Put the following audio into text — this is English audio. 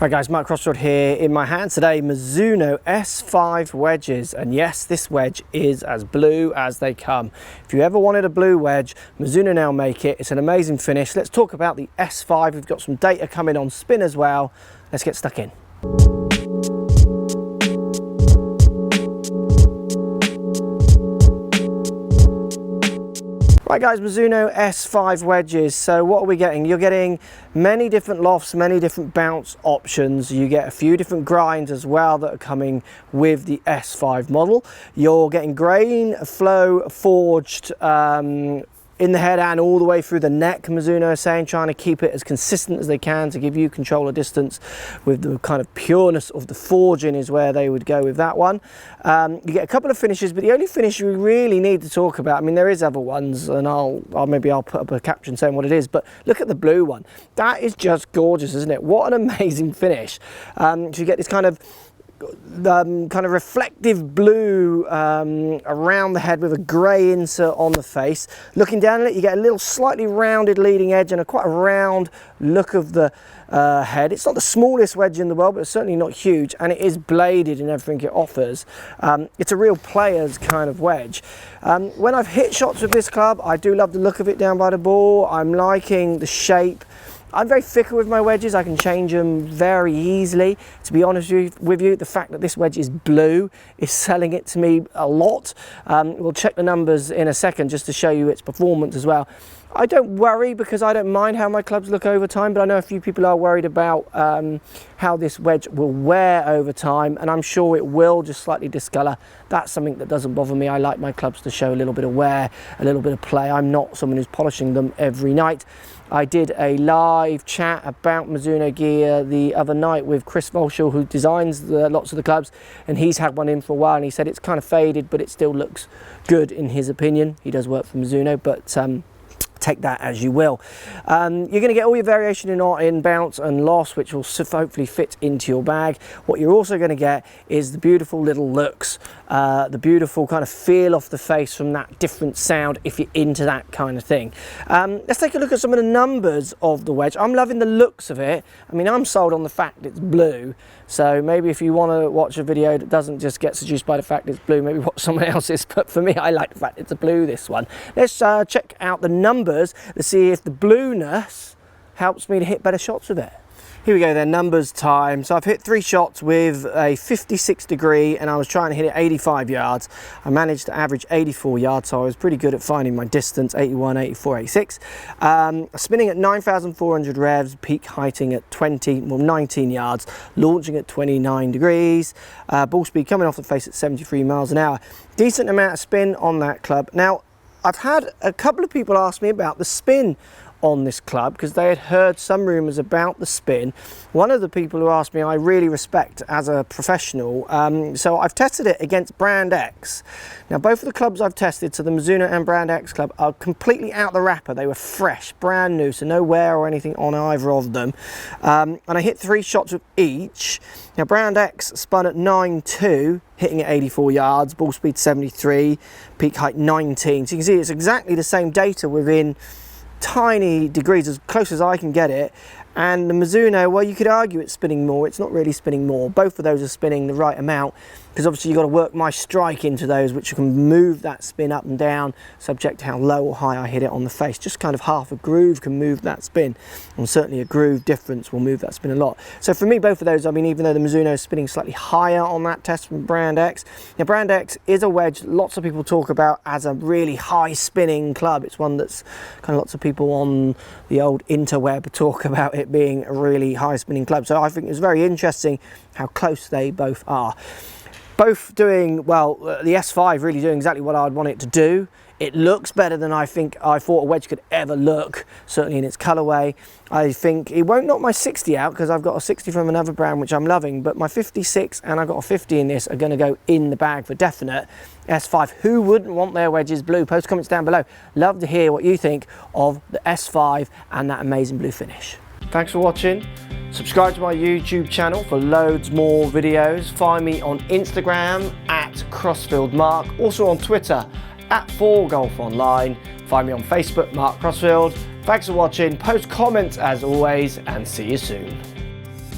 Right guys, Mark Crossfield here. In my hand today, Mizuno S5 wedges, and yes, this wedge is as blue as they come. If you ever wanted a blue wedge, Mizuno now make it. It's an amazing finish. Let's talk about the S5. We've got some data coming on spin as well. Let's get stuck in. Right guys, Mizuno S5 wedges. So what are we getting? You're getting many different lofts, many different bounce options. You get a few different grinds as well that are coming with the S5 model. You're getting grain flow forged in the head and all the way through the neck. Mizuno is saying, trying to keep it as consistent as they can to give you controller distance with the kind of pureness of the forging is where they would go with that one. You get a couple of finishes, but the only finish we really need to talk about, I mean, there is other ones, and maybe I'll put up a caption saying what it is, but look at the blue one. That is just gorgeous, isn't it? What an amazing finish. So you get this kind of reflective blue around the head with a grey insert on the face. Looking down at it, you get a little slightly rounded leading edge and quite a round look of the head. It's not the smallest wedge in the world, but it's certainly not huge, and it is bladed in everything it offers. It's a real player's kind of wedge. When I've hit shots with this club, I do love the look of it down by the ball. I'm liking the shape. I'm very fickle with my wedges. I can change them very easily. To be honest with you, the fact that this wedge is blue is selling it to me a lot. We'll check the numbers in a second just to show you its performance as well. I don't worry because I don't mind how my clubs look over time, but I know a few people are worried about how this wedge will wear over time, and I'm sure it will just slightly discolour. That's something that doesn't bother me. I like my clubs to show a little bit of wear, a little bit of play. I'm not someone who's polishing them every night. I did a live chat about Mizuno gear the other night with Chris Volschel, who designs lots of the clubs, and he's had one in for a while, and he said it's kind of faded, but it still looks good in his opinion. He does work for Mizuno, but take that as you will. You're going to get all your variation in bounce and loss, which will hopefully fit into your bag. What you're also going to get is the beautiful little looks, the beautiful kind of feel off the face from that different sound if you're into that kind of thing. Let's take a look at some of the numbers of the wedge. I'm loving the looks of it. I mean, I'm sold on the fact it's blue, so maybe if you want to watch a video that doesn't just get seduced by the fact it's blue, maybe watch someone else's, but for me, I like the fact it's a blue, this one. Let's check out the numbers to see if the blueness helps me to hit better shots with it. Here we go then, numbers time. So I've hit 3 shots with a 56 degree, and I was trying to hit it 85 yards. I managed to average 84 yards, so I was pretty good at finding my distance, 81, 84, 86. Spinning at 9,400 revs, peak heighting at 19 yards, launching at 29 degrees. Ball speed coming off the face at 73 miles an hour. Decent amount of spin on that club. Now, I've had a couple of people ask me about the spin on this club because they had heard some rumours about the spin. One of the people who asked me I really respect as a professional, so I've tested it against Brand X. Now both of the clubs I've tested, so the Mizuno and Brand X club, are completely out the wrapper. They were fresh, brand new, so no wear or anything on either of them. And I hit 3 shots with each. Now Brand X spun at 9.2, hitting at 84 yards, ball speed 73, peak height 19. So you can see it's exactly the same data within tiny degrees, as close as I can get it. And the Mizuno, well, you could argue it's spinning more. It's not really spinning more. Both of those are spinning the right amount, because obviously you've got to work my strike into those, which can move that spin up and down, subject to how low or high I hit it on the face. Just kind of half a groove can move that spin, and certainly a groove difference will move that spin a lot. So for me, both of those, I mean, even though the Mizuno is spinning slightly higher on that test from Brand X, now Brand X is a wedge lots of people talk about as a really high spinning club. It's one that's kind of lots of people on the old interweb talk about it being a really high spinning club. So I think it's very interesting how close they both are. Both doing, well, the S5 really doing exactly what I'd want it to do. It looks better than I thought a wedge could ever look, certainly in its colorway. I think it won't knock my 60 out because I've got a 60 from another brand which I'm loving, but my 56 and I've got a 50 in this are going to go in the bag for definite. S5, who wouldn't want their wedges blue? Post comments down below. Love to hear what you think of the S5 and that amazing blue finish. Thanks for watching. Subscribe to my YouTube channel for loads more videos. Find me on Instagram at CrossfieldMark, also on Twitter at 4golfonline. Find me on Facebook, Mark Crossfield. Thanks for watching. Post comments as always, and see you soon.